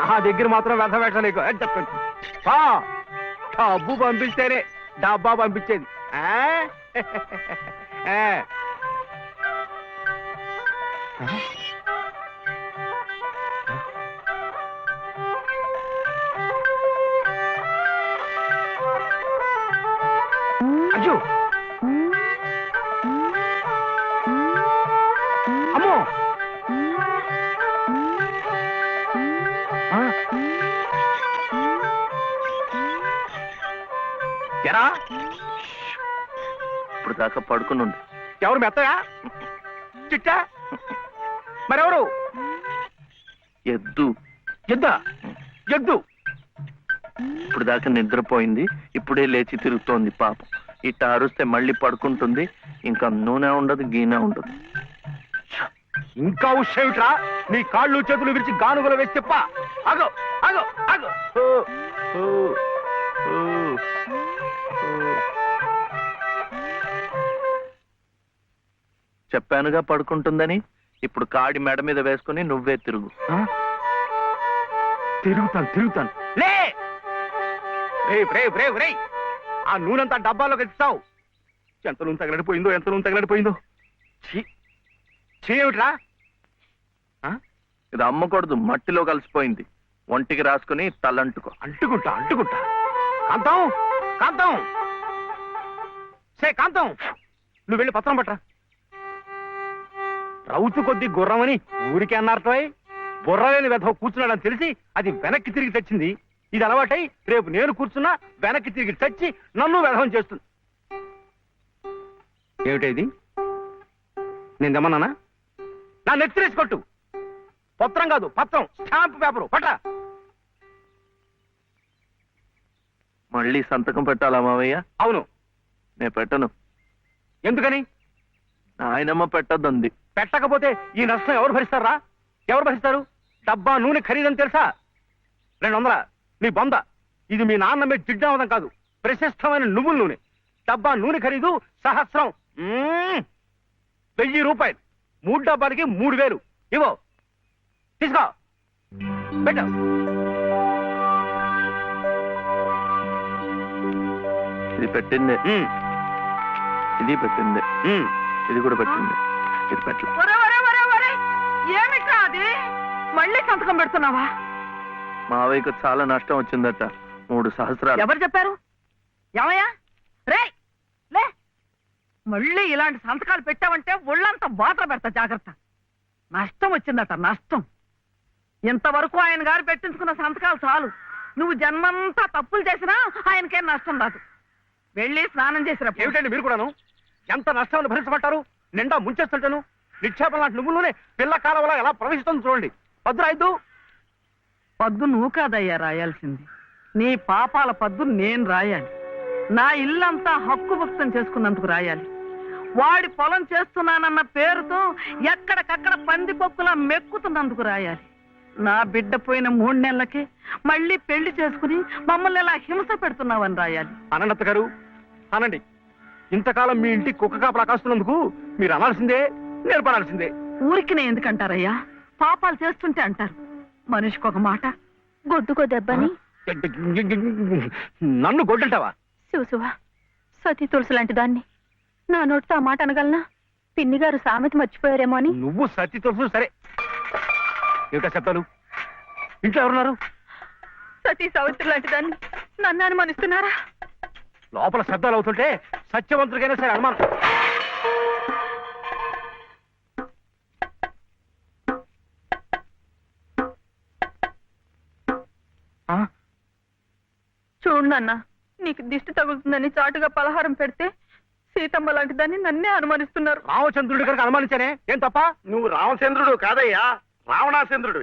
నా దగ్గర మాత్రం వ్యర్థ పెట్టలేకు అని చెప్పండి. డబ్బు పంపిస్తేనే డబ్బా పంపించేది. అయ్యో అమ్మో ఎరా ఇప్పుడు దాకా పడుకుని ఎవరు మెత్తయా చిట్టా మరెవరు? ఎద్దు. ఎద్దా? ఎద్దు ఇప్పుడు దాకా నిద్రపోయింది, ఇప్పుడే లేచి తిరుగుతోంది పాపం. ఇట్ట అరుస్తే మళ్ళీ పడుకుంటుంది, ఇంకా నూనె ఉండదు గీనె ఉండదు. ఇంకా ఉషేమిట్రా? నీ కాళ్ళు చేతులు విరిచి గానుగలు వేసి చెప్పా. అగో అగో అగో చెప్పానుగా పడుకుంటుందని. ఇప్పుడు కాడి మెడ మీద వేసుకుని నువ్వే తిరుగు. తిరుగుతాను లే. ఆ నూనెంతా డబ్బాలోకి ఎత్తావు. ఎంత నూనె తగలడిపోయిందో. ఏమిట్రా? ఇది అమ్మకూడదు, మట్టిలో కలిసిపోయింది. ఒంటికి రాసుకుని తలంటుకో. అంటుకుంటా. కాంతం కాంతం నువ్వు వెళ్ళి పత్రం పట్రా. రౌతు కొద్ది గుర్రమని ఊరికే అన్నారటోయ్. బుర్రలేని వెధవ కూర్చున్నాడని తెలిసి అది వెనక్కి తిరిగి తెచ్చింది. ఇది అలవాటై రేపు నేను కూర్చున్నా వెనక్కి తిరిగి తెచ్చి నన్ను వెధవం చేస్తుంది. ఏమిటైది? నేను దమ్మన్నానా? నా నెత్తిరేసి కొట్టు. పత్రం కాదు, పత్రం, స్టాంప్ పేపరు పట్రా. మళ్ళీ సంతకం పెట్టాలా మావయ్య? అవును. నేను పెట్టను. ఎందుకని? ఆయనమ్మ పెట్టద్దంది. పెట్టకపోతే ఈ నష్టం ఎవరు భరిస్తారా? ఎవరు భరిస్తారు? డబ్బా నూనె ఖరీదని తెలుసా? 200. నీ బొంద. ఇది మీ నాన్న మీద జిడ్డావదం కాదు, ప్రశస్తమైన నువ్వుల నూనె. డబ్బా నూనె ఖరీదు 1000. 1000 రూపాయలు. 3 డబ్బాలకి 3000. ఇవో తీసుకో, పెట్టు. ఇది పెట్టింది, ఇది పెట్టింది, ఇది కూడా పెట్టింది. ఇది పెట్టు. ఏమిటా అది? మళ్ళీ సంతకం పెడుతున్నావా? మావయ్యకు చాలా నష్టం వచ్చిందట, 3 సహస్రాలు. ఎవరు చెప్పారు? ఏమయ్యా రే లే, మళ్ళీ ఇలాంటి సంతకాలు పెట్టావంటే ఒళ్ళంతా బాధలు పెడతా, జాగ్రత్త. నష్టం వచ్చిందట, నష్టం. ఇంతవరకు ఆయన గారు పెట్టించుకున్న సంతకాలు చాలు. నువ్వు జన్మంతా తప్పులు చేసినా ఆయనకేం నష్టం రాదు. వెళ్ళి స్నానం చేసిరా. ఏమిటండి మీరు కూడాను? ఎంత నష్టాన్ని భరించబట్టారు? నిండా ముంచేస్తుంటాను. నిక్షేపం లాంటి నువ్వులోనే పిల్ల కాలంలో ఎలా ప్రవేశిస్తుంది చూడండి. పద్దు పద్దు నువ్వు కాదయ్యా రాయాల్సింది. నీ పాపాల పద్దు నేను రాయాలి. నా ఇల్లంతా హక్కు భక్తం చేసుకున్నందుకు రాయాలి. వాడి పొలం చేస్తున్నానన్న పేరుతో ఎక్కడికక్కడ పందికొక్కులా మెక్కుతున్నందుకు రాయాలి. నా బిడ్డ పోయిన 3 నెలలకే మళ్ళీ పెళ్లి చేసుకుని మమ్మల్ని ఎలా హింస పెడుతున్నావని రాయాలి. అనంత గారు అనండి. ఇంతకాలం మీ ఇంటి కుక్క కాపలా కాస్తున్నందుకు మీరు అనాల్సిందే, నేర్పడాల్సిందే. ఊరికి నేను ఎందుకంటారయ్యా? పాపాలు చేస్తుంటే అంటారు. మనిషికి ఒక మాట. గొడ్డుకో దెబ్బని నన్ను గొడ్డంటావా? చూసువా, సతీ తులసి లాంటి దాన్ని నా నోటితో ఆ మాట అనగలనా? పిన్ని గారు సామెత మర్చిపోయారేమో అని. నువ్వు సతీ తులసి సరే. ఏమిటా శబ్దాలు? ఇంట్లో ఎవరున్నారు? సతీ సావిత్రి లాంటి దాన్ని నన్ను అనుమానిస్తున్నారా? లోపల శబ్దాలు అవుతుంటే సత్యవంతుడికైనా సరే అనుమానం. చూడు నాన్న, నీకు దిష్టి తగులుతుందని చాటుగా పలహారం పెడితే సీతమ్మ లాంటి దాన్ని నన్నే అనుమానిస్తున్నారు. రామచంద్రుడి కనుక అనుమానించానే, ఏం తప్ప? నువ్వు రామచంద్రుడు కాదయ్యా, రావణాచంద్రుడు.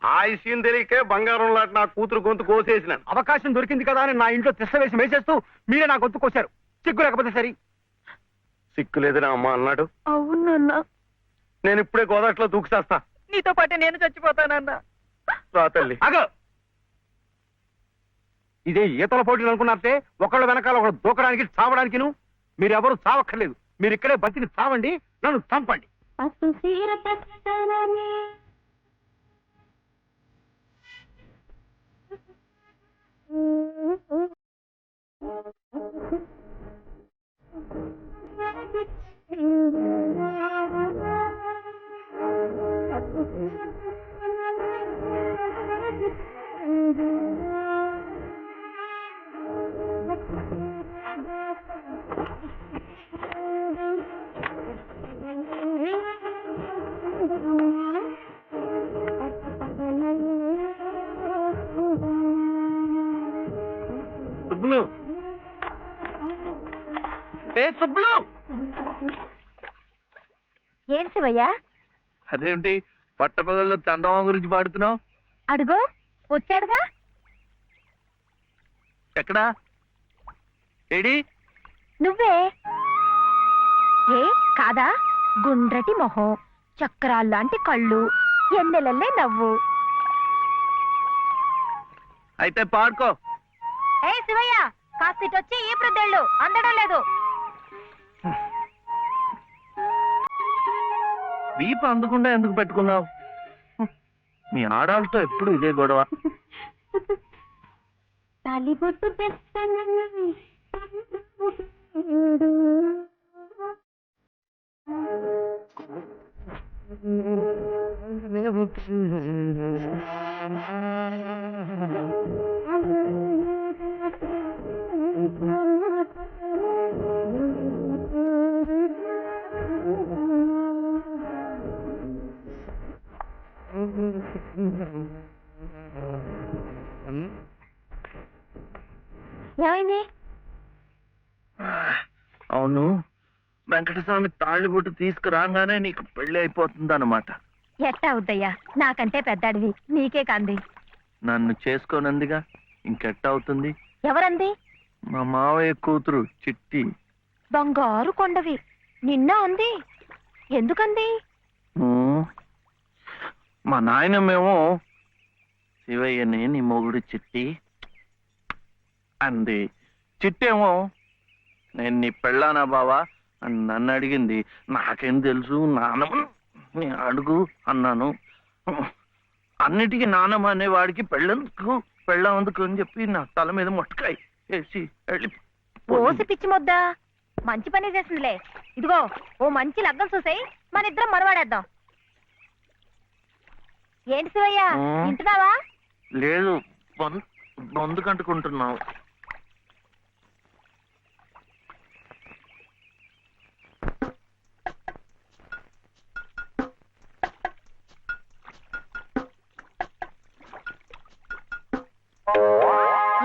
ఆ విషయం తెలియకే బంగారం లాంటి నా కూతురు గొంతు కోసేసినాను. అవకాశం దొరికింది కదా అని నా ఇంట్లో తిష్ట వేసి మేసేస్తూ మీరే నా గొంతు కోశారు. సిగ్గు లేకపోతే సరి. సిక్కు లేదని అమ్మ అన్నాడు. అవునన్నా, నేను ఇప్పుడే గోదాట్లో దూకుసేస్తా. నీతో పాటే నేను చచ్చిపోతానన్నా. రా తల్లి. అగో, ఇదే ఈతల పోటీలు అనుకున్నారంటే ఒకళ్ళ వెనకాల ఒకళ్ళు దూకడానికి చావడానికి మీరెవరు చావక్కర్లేదు. మీరు ఇక్కడే బతికి చావండి, నన్ను చంపండి. సుబ్బులు, సుబ్బులు, ఏం శివయ్యా? అదేంటి పట్టపగల్లో చందమామ గురించి పాడుతున్నావు? అడుగో వచ్చాడుగా. ఎక్కడా? ఏడి? నువ్వే. ఏ కాదా? గుండ్రటి మొహం, చక్రాల్లాంటి కళ్ళు, ఎన్నెలల్లే నవ్వు. అయితే పాడుకో. ఏ శివయ్య, కాస్తిటొచ్చి ఈ ప్రద్దెళ్ళు అందడం లేదు. వీపు అందకుండా ఎందుకు పెట్టుకున్నావు? మీ ఆడాలతో ఎప్పుడు ఇదే గొడవ. తాలిబొట్టు ఏమైంది? అవును, వెంకటస్వామి తాళిబొట్టు తీసుకురాగానే నీకు పెళ్లి అయిపోతుంది అన్నమాట. ఎట్టా అవుద్దయ్యా, నాకంటే పెద్దాడివి, నీకే కంది. నన్ను చేసుకోనందిగా, ఇంకెట్ట అవుతుంది? ఎవరంది? మా మావయ్య కూతురు చిట్టి. బంగారు కొండవి, నిన్న అంది. ఎందుకంది? మా నాయనమేమో శివయ్యని నీ మొగుడు చిట్టి అంది. చిట్టేమో నేను నీ పెళ్ళానా బావా అని నన్ను అడిగింది. నాకేం తెలుసు, నానమ్మ అడుగు అన్నాను. అన్నిటికీ నానమ్మ అనేవాడికి పెళ్ళందుకు అని చెప్పి నా తల మీద మొట్టకాయ వేసి వెళ్ళి ఓసి పిచ్చి మొద్దా, మంచి పని చేసిందిలే. ఇదిగో ఓ మంచి లగ్గం చూసాయి, మన ఇద్దరం మనవాడేద్దాం. ఏంటి శివయ్య, వింటున్నావా? లేదు, బొందు కంటుకుంటున్నావు.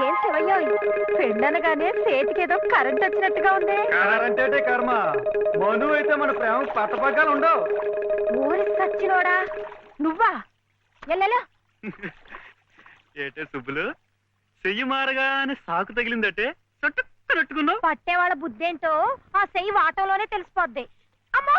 ఏం శివయ్య, పెళ్ళనగానే చేతికేదో కరెంట్ వచ్చినట్టుగా ఉంది. అంటే కర్మ, మను అయితే మన ప్రేమ పట్టపగ్గాలు ఉండవు. ఊరి సచ్చినోడా నువ్వా? ఎల్లెలో ఏటే సుబ్బులు, చెయ్యి మారగానే సాకు తగిలిందటే చుట్టుకున్నావు. పట్టేవాళ్ళ బుద్ధేంటో ఆ చెయ్యి వాటంలోనే తెలిసిపోద్ది. అమ్మో!